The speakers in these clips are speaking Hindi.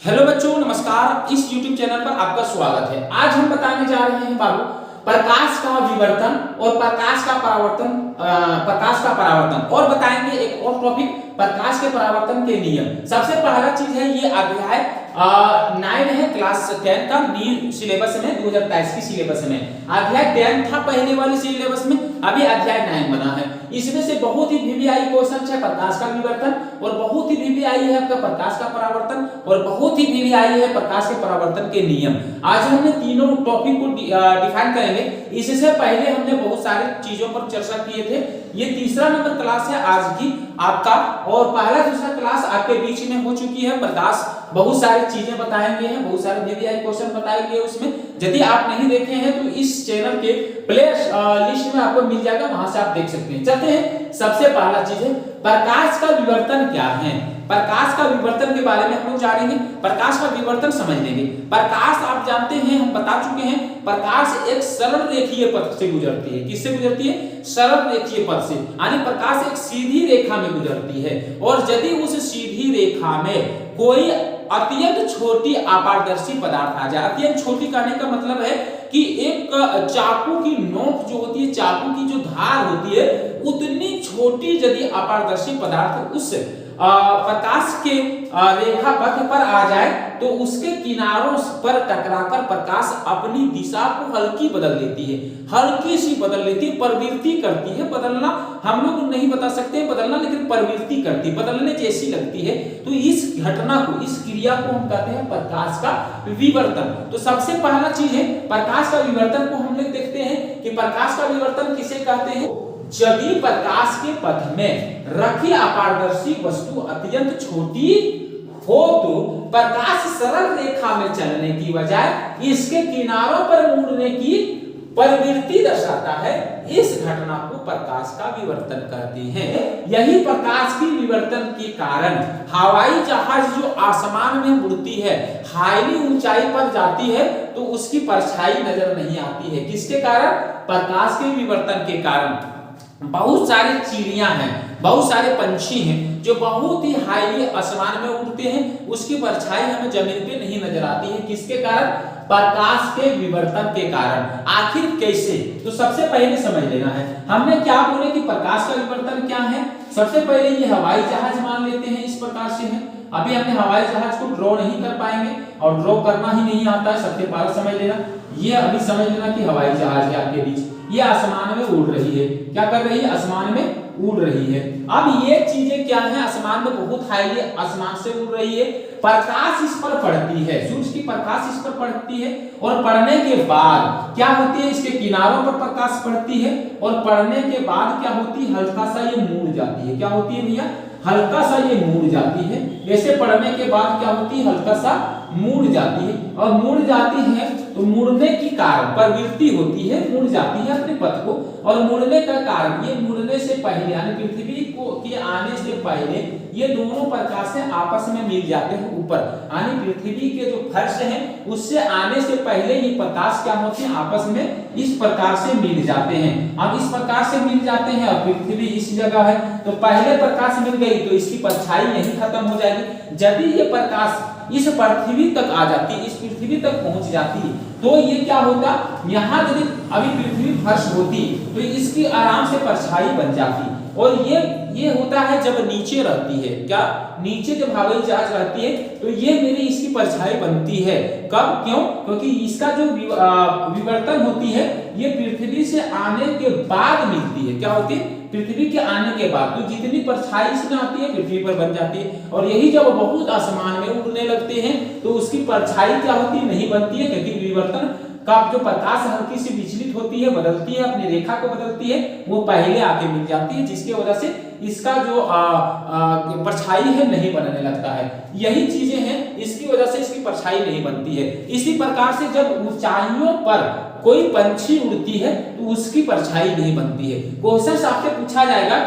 हेलो बच्चों, नमस्कार। इस YouTube चैनल पर आपका स्वागत है। आज हम बताने जा रहे हैं बाबू प्रकाश का विवर्तन और प्रकाश का परावर्तन और बताएंगे एक और टॉपिक प्रकाश के परावर्तन के नियम। सबसे पहला चीज है ये अध्याय 9 है क्लास 10 का न्यू सिलेबस में 2023 की सिलेबस में। अध्याय 10 था पहले वाली सिलेबस में, अभी अध्याय 9 बना है। इसमें से बहुत ही वीवीआई क्वेश्चन है प्रकाश का विवर्तन और बहुत ही वीवीआई है आपका प्रकाश का परावर्तन और बहुत ही वीवीआई है प्रकाश के परावर्तन के नियम। आज हमने तीनों टॉपिक को डिफाइन करेंगे। इससे पहले हमने बहुत सारी चीजों पर चर्चा किए थे। ये तीसरा नंबर क्लास है आज की आपका, और पहला दूसरा क्लास आपके बीच में हो चुकी है। प्रकाश बहुत सारी चीजें बताएंगे हैं, बहुत सारे वीवीआई क्वेश्चन बताएंगे उसमें। यदि आप नहीं देखे हैं तो इस चैनल के प्ले लिस्ट में आपको मिल जाएगा, वहां से आप देख सकते हैं। चलते हैं, सबसे पहला चीज है प्रकाश का विवर्तन क्या है। प्रकाश का विवर्तन के बारे में हम लोग जानेंगे, प्रकाश का विवर्तन समझ लेंगे। प्रकाश आप जानते हैं, हम बता चुके हैं, प्रकाश एक सरल रेखीय पथ से गुजरती है। किससे गुजरती है? सरल रेखीय पथ से, यानी प्रकाश एक सीधी रेखा में गुजरती है। और यदि उस सीधी रेखा में कोई अत्यंत छोटी अपारदर्शी पदार्थ आ जाए, अत्यंत छोटी कहने का मतलब है कि एक चाकू की नोक जो होती है, चाकू की जो धार होती है, उतनी छोटी यदि अपारदर्शी पदार्थ उस प्रकाश के रेखा पथ पर आ जाए तो उसके किनारों पर टकराकर प्रकाश अपनी दिशा को हल्की बदल लेती है, हल्की सी बदल लेती है, प्रवृत्ति करती है। बदलना हम लोग नहीं बता सकते बदलना, लेकिन प्रवृत्ति करती, बदलने जैसी लगती है। तो इस घटना को, इस क्रिया को हम कहते हैं प्रकाश का विवर्तन। तो सबसे पहला चीज है प्रकाश का विवर्तन को हम लोग देखते हैं कि प्रकाश का विवर्तन किसे कहते हैं। यदि प्रकाश के पथ में रखी अपारदर्शी वस्तु अत्यंत छोटी हो तो प्रकाश सरल रेखा में चलने की बजाय इसके किनारों पर मुड़ने की प्रवृत्ति दर्शाता है। इस घटना को प्रकाश का विवर्तन कहते हैं। यही प्रकाश की विवर्तन के कारण हवाई जहाज जो आसमान में उड़ती है, हाईली ऊंचाई पर जाती है तो उसकी परछाई नजर नहीं आती है। किसके कारण? प्रकाश के विवर्तन के कारण। बहुत सारी चिड़ियां हैं, बहुत सारे पंछी हैं जो बहुत ही हाईली आसमान में उड़ते हैं, उसकी परछाई हमें जमीन पे नहीं नजर आती है। किसके कारण? प्रकाश के विवर्तन के कारण। आखिर कैसे? तो सबसे पहले समझ लेना है, हमने क्या बोले कि प्रकाश का विवर्तन क्या है। सबसे पहले ये हवाई जहाज मान लेते हैं, इस प्रकार से है। अभी हमने हवाई जहाज को ड्रॉ नहीं कर पाएंगे और ड्रॉ करना ही नहीं आता है। सबसे पहले समझ लेना, ये अभी समझ लेना कि हवाई जहाज है आपके बीच, ये आसमान में उड़ रही है। क्या कर रही है? आसमान में उड़ रही है। अब ये चीजें क्या है? आसमान में बहुत हाईली आसमान से उड़ रही है, प्रकाश इस पर पड़ती है, सूरज की प्रकाश इस पर पड़ती है और पड़ने के बाद क्या होती है? इसके किनारों पर प्रकाश पड़ती है और पड़ने के बाद क्या होती है? हल्का सा ये मुड़ जाती है। क्या होती है भैया? हल्का सा ये मुड़ जाती है। ऐसे पड़ने के बाद क्या होती है? हल्का सा मुड़ जाती है, और मुड़ जाती है तो मुड़ने की कारण प्रवृत्ति होती है, मुड़ जाती है अपने पथ को। और मुड़ने का कारण, ये मुड़ने से पहले यानी पृथ्वी को के आने से पहले ये दोनों प्रकाश आपस में मिल जाते हैं ऊपर, यानी पृथ्वी के जो फर्श है उससे आने से पहले ये प्रकाश क्या होते हैं? आपस में इस प्रकार से मिल जाते हैं। अब इस प्रकार से मिल जाते हैं और पृथ्वी इस जगह है तो पहले प्रकाश मिल गई तो इसकी परछाई यहीं खत्म हो जाएगी। यदि ये प्रकाश इस पृथ्वी तक आ जाती, इस पृथ्वी तक पहुंच जाती तो ये क्या होता? यहाँ यदि अभी पृथ्वी फर्श होती तो इसकी आराम से परछाई बन जाती। और ये होता है जब नीचे रहती है। क्या? नीचे जब हवाई जहाज रहती है तो ये मेरी इसकी परछाई बनती है। कब? क्यों? क्योंकि इसका जो विवर्तन होती है ये पृथ्वी से आने के बाद मिलती है। क्या होती है? पृथ्वी के आने के बाद। तो जितनी परछाई इसमें आती है पृथ्वी पर बन जाती है, और यही जब बहुत आसमान में उड़ने लगते हैं तो उसकी परछाई क्या होती है? नहीं बनती है, क्योंकि विवर्तन का जो प्रकाश हल्की सी विचलित होती है, बदलती है, अपनी रेखा को बदलती है, वो पहले आके मिल जाती है, जिसकी वजह से इसका जो परछाई है नहीं बनने लगता है। यही चीजें हैं, इसकी वजह से इसकी परछाई नहीं बनती है। इसी प्रकार से जब ऊंचाइयों पर कोई पंछी उड़ती है तो उसकी परछाई नहीं बनती है। क्वेश्चन आपसे पूछा जाएगा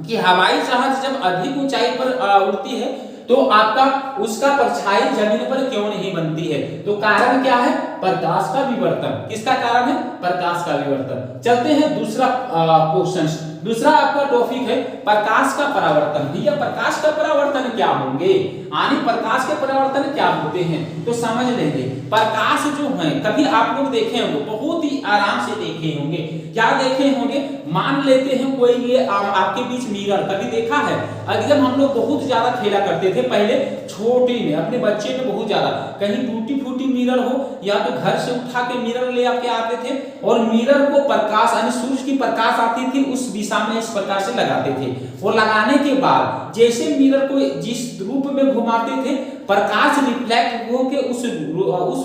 कि हवाई जहाज जब अधिक ऊंचाई पर उड़ती है तो आपका उसका परछाई जमीन पर क्यों नहीं बनती है? तो कारण क्या है? प्रकाश का विवर्तन। किसका कारण है? प्रकाश का विवर्तन। चलते हैं दूसरा क्वेश्चन दूसरा आपका टॉपिक है प्रकाश का परावर्तन। भैया प्रकाश का परावर्तन क्या होंगे, यानी प्रकाश के परावर्तन क्या होते हैं, तो समझ लेंगे। प्रकाश जो है कभी आप लोग देखे होंगे, बहुत ही आराम से देखे होंगे। क्या देखे होंगे, मान लेते हैं कोई ये आपके बीच मिरर कभी देखा है। एकदम हम लोग बहुत ज्यादा खेला करते थे पहले छोटे में, अपने बच्चे में बहुत ज्यादा, कहीं टूटी फूटी मिरर हो या तो घर से उठा के मिरर ले आके आते थे और मिरर को प्रकाश यानी सूरज की प्रकाश आती थी उस दिशा में इस प्रकार से लगाते थे। और लगाने के बाद जैसे मिरर को जिस रूप में घुमाते थे प्रकाश रिफ्लेक्ट होके उस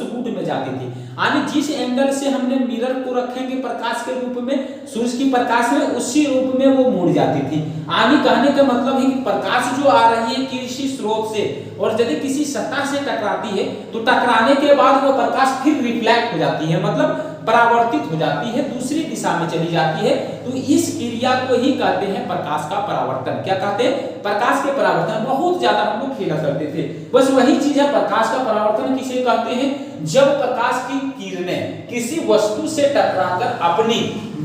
रूट में जाती थी, यानी जिस एंगल से हमने मिरर को रखेंगे प्रकाश के रूप में सूरज की प्रकाश में उसी रूप में वो मुड़ जाती थी। यानी कहने का मतलब है कि प्रकाश जो आ रही है किसी स्रोत से और यदि किसी सतह से टकराती है तो टकराने के बाद वो प्रकाश फिर रिफ्लेक्ट हो जाती है, मतलब परावर्तित हो जाती है, दूसरी दिशा में चली जाती है। तो इस क्रिया को ही कहते हैं प्रकाश का परावर्तन। क्या कहते हैं, प्रकाश के परावर्तन। बहुत ज्यादा हम लोग खेला करते थे, बस वही चीज है। प्रकाश का परावर्तन किसे कहते हैं, जब प्रकाश की किरणें किसी वस्तु से टकराकर अपनी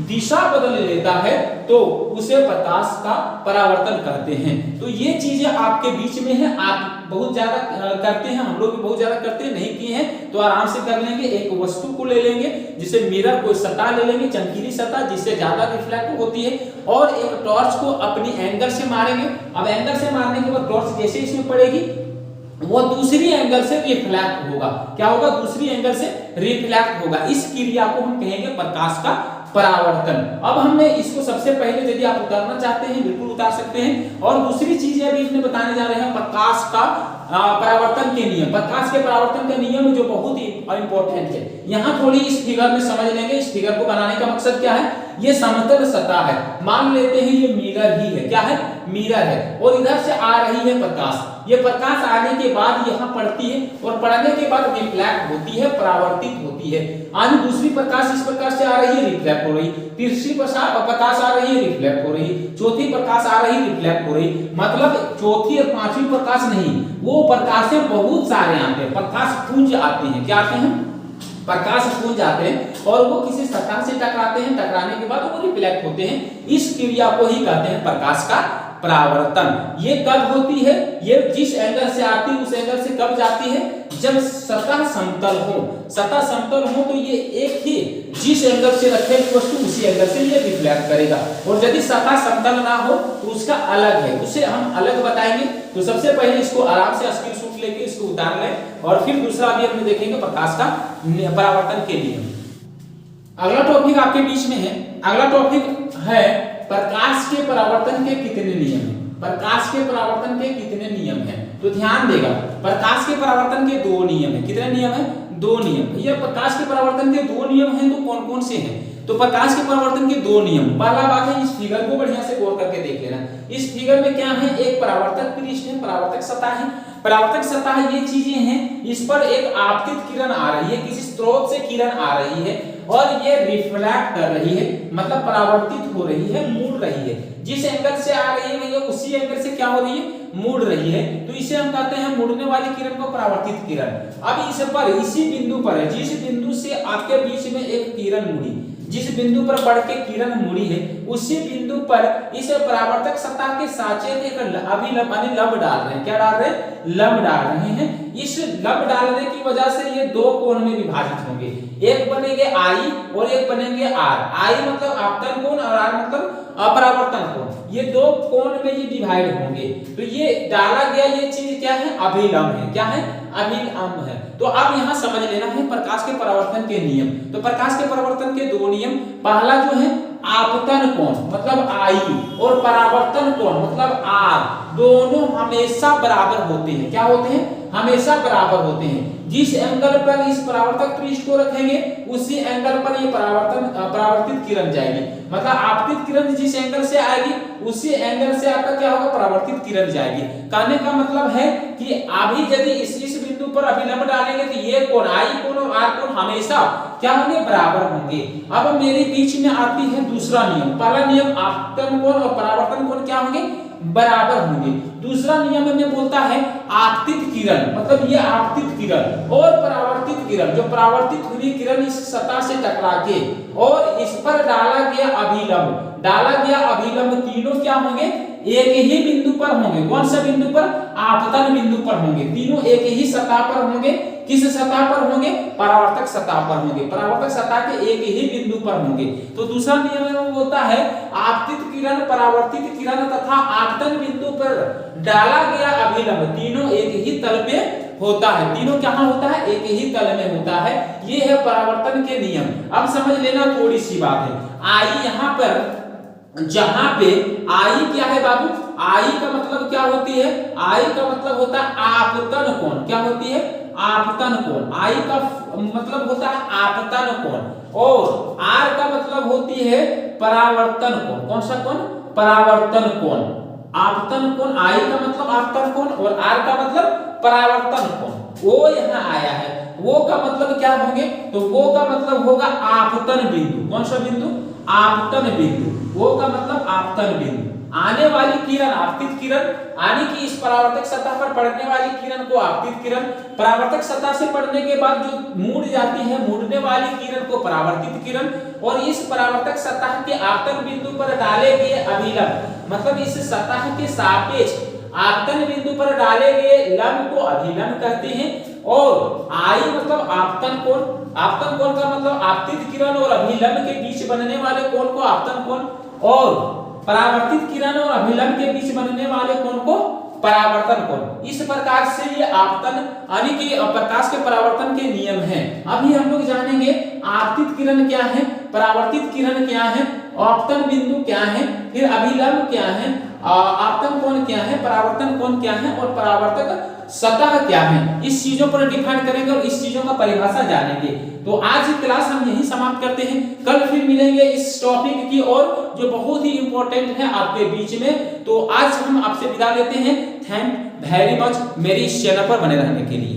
दिशा बदल लेता है तो उसे प्रकाश का परावर्तन कहते हैं। तो ये चीजें आपके बीच में है, आप बहुत ज्यादा करते हैं, हम लोग भी बहुत ज्यादा करते हैं, नहीं किए हैं तो आराम से कर लेंगे। एक वस्तु को ले लेंगे जिसे मिरर को सतह ले लेंगे, चमकीली सतह जिससे ज्यादा रिफ्लेक्ट होती है, और एक टॉर्च को अपनी एंगल से मारेंगे। अब एंगल से मारने के बाद टॉर्च जैसे इसमें पड़ेगी वो दूसरी एंगल से रिफ्लेक्ट होगा। क्या होगा, दूसरी एंगल से रिफ्लेक्ट होगा। इस क्रिया को हम कहेंगे प्रकाश का परावर्तन। अब हमने इसको सबसे पहले यदि आप उतारना चाहते हैं बिल्कुल उतार सकते हैं। और दूसरी चीज अभी इसमें बताने जा रहे हैं प्रकाश का परावर्तन के नियम। प्रकाश के परावर्तन का नियम जो बहुत ही इंपॉर्टेंट है, यहाँ थोड़ी इस फिगर में समझ लेंगे। इस फिगर को बनाने का मकसद क्या है, ये समतल सतह है, मान लेते हैं ये मिरर ही है। क्या है, मिरर है, और इधर से आ रही है प्रकाश। ये प्रकाश आने के बाद यहाँ पड़ती है और पड़ने के बाद रिफ्लेक्ट होती है, परावर्तित होती है। आज दूसरी प्रकाश इस प्रकार से आ रही है, रिफ्लेक्ट हो रही, तीसरी प्रकाश आ रही है, रिफ्लेक्ट हो रही, चौथी प्रकाश आ रही, रिफ्लेक्ट हो रही। मतलब चौथी और पांचवी प्रकाश नहीं, वो प्रकाशें बहुत सारे आते हैं, प्रकाश पुंज आते हैं। क्या आते हैं, प्रकाश पुंज आते हैं और वो किसी सतह से टकराते हैं, टकराने के बाद वो रिफ्लेक्ट होते हैं। इस क्रिया को ही कहते हैं प्रकाश का परावर्तन। ये कब होती है, ये जिस एंगल से आती है उस एंगल से कब जाती है, जब सतह समतल हो। सतह समतल हो तो ये एक ही जिस एंगल से रखेगी वस्तु उसी एंगल से ये रिफ्लेक्ट करेगा। और यदि सतह समतल ना हो तो उसका अलग है, उसे हम अलग बताएंगे। तो सबसे पहले इसको आराम से स्क्रीनशॉट लेके इसको उतार लें और फिर दूसरा अभी हम देखेंगे प्रकाश का परावर्तन के लिए। अगला टॉपिक आपके बीच में है, अगला टॉपिक है प्रकाश के परावर्तन के कितने नियम हैं। प्रकाश के परावर्तन के कितने नियम हैं, तो ध्यान देगा। प्रकाश के परावर्तन के दो नियम हैं। कितने नियम हैं, दो नियम। भैया प्रकाश के परावर्तन के दो नियम हैं तो कौन कौन से हैं, तो प्रकाश के परावर्तन के दो नियम। पहला बात है, इस फिगर को बढ़िया से गौर करके देख लेना। इस फिगर में क्या है, एक परावर्तक पृष्ठ है, परावर्तक सतह है। परावर्तक सतह ये चीजें हैं, इस पर एक आपतित किरण आ रही है, किसी स्रोत से किरण आ रही है और ये रिफ्लेक्ट कर रही है, मतलब परावर्तित हो रही है, मुड़ रही है। जिस एंगल से आ रही है भैया उसी एंगल से क्या हो रही है, मुड़ रही है। तो इसे हम कहते हैं मुड़ने वाली किरण को परावर्तित किरण। अब इस पर इसी बिंदु पर है, जिस बिंदु से आपके बीच में एक किरण मुड़ी, जिस बिंदु पर बढ़ के किरण मुड़ी है उसी बिंदु पर इस परावर्तक सतह के साचे एक अभिलंब यानी लंब डाल रहे हैं। क्या डाल रहे हैं, लंब डाल रहे हैं। इस लंब डालने की वजह से ये दो कोण में विभाजित होंगे, एक बनेंगे आई और एक बनेंगे आर। आई मतलब आपतन कोण और आर मतलब अपरावर्तन कोण। ये दो कोण में ये डिवाइड होंगे। तो ये डाला गया ये चीज क्या है, अभिलंब है। क्या है, अभिलंब है। तो अब यहाँ समझ लेना है प्रकाश के परावर्तन के नियम। तो प्रकाश के परावर्तन के दो नियम, पहला जो है आपतन कोण मतलब आई और परावर्तन कोण मतलब आर, दोनों हमेशा बराबर होते हैं। क्या होते हैं, हमेशा बराबर होते हैं। जिस एंगल पर इस परावर्तक पृष्ठ को रखेंगे उसी एंगल पर ये परावर्तित किरण जाएगी। मतलब आपतित किरण जिस एंगल से आएगी उसी एंगल से आपका क्या होगा, परावर्तित किरण जाएगी। कहने का मतलब है कि अभी यदि इस बिंदु पर अभिलंब डालेंगे तो ये कोण आई कोण और आर कोण हमेशा क्या होंगे, बराबर होंगे। अब मेरे बीच में आती है दूसरा नियम। पहला नियम आपतन कोण और परावर्तन कोण क्या होंगे, बराबर होंगे। दूसरा नियम में बोलता है आपतित किरण, मतलब ये आपतित किरण और परावर्तित किरण, जो परावर्तित हुई किरण इस सतह से टकरा के और इस पर डाला गया अभिलंब तीनों क्या होंगे, एक ही बिंदु पर होंगे। कौन सा बिंदु पर, आपतन बिंदु पर होंगे। तीनों एक ही सतह पर होंगे। किस सतह पर होंगे, परावर्तक सतह पर होंगे। परावर्तक सतह के एक ही बिंदु पर होंगे। तो दूसरा नियम में होता है आपतित किरण, परावर्तित किरण तथा आपतन बिंदु पर डाला गया अभिलंब तीनों एक ही तल पे होता है। तीनों कहां होता है, एक ही तल में होता है। ये है परावर्तन के नियम। अब समझ लेना थोड़ी सी बात है। आई यहां पर जहां पे आई क्या है बाबू, आई का मतलब क्या होती है, आई का मतलब होता है आपतन कोण। क्या होती है, आपतन कोण। आई का मतलब होता है आपतन कोण और आर का मतलब होती है परावर्तन कोण। कौन सा कोण, परावर्तन कोण। आपतन कोण, आई का मतलब आपतन कोण और आर का मतलब परावर्तन कोण। वो यहाँ आया है, वो का मतलब क्या होंगे, तो वो का मतलब होगा आपतन बिंदु। कौन सा बिंदु, आपतन बिंदु। वो का मतलब आपतन बिंदु। आने वाली किरण आपतित किरण, आने की इस परावर्तक सतह पर पड़ने वाली किरण को आपतित किरण, परावर्तक सतह से पड़ने के बाद जो मुड़ जाती है मुड़ने वाली किरण को परावर्तित किरण और इस परावर्तक सतह के आपतन बिंदु पर डाले गए अभिलंब, मतलब इस सतह के सापेक्ष आपतन बिंदु पर डाले गए लंब को अभिलंब कहते हैं। और आई मतलब आपतन कोण, आपतन कोण का मतलब आपतित किरण और अभिलंब के बीच बनने वाले कोण को आपतन कोण और परावर्तित किरण और अभिलंब के बीच बनने वाले कोण को परावर्तन कोण। इस प्रकार से ये आपतन यानी कि प्रकाश के परावर्तन के नियम हैं। अभी हम लोग जानेंगे आपतित किरण क्या है, परावर्तित किरण क्या है, आपतन बिंदु क्या है, फिर अभिलंब क्या है, आपतन कोण क्या है, परावर्तन कोण क्या है और परावर्तक सतह क्या है। इस चीजों पर डिफाइन करेंगे और इस चीजों का परिभाषा जानेंगे। तो आज की क्लास हम यहीं समाप्त करते हैं। कल फिर मिलेंगे इस टॉपिक की और जो बहुत ही इंपॉर्टेंट है आपके बीच में। तो आज हम आपसे विदा लेते हैं। थैंक वेरी मच मेरी इस चैनल पर बने रहने के लिए।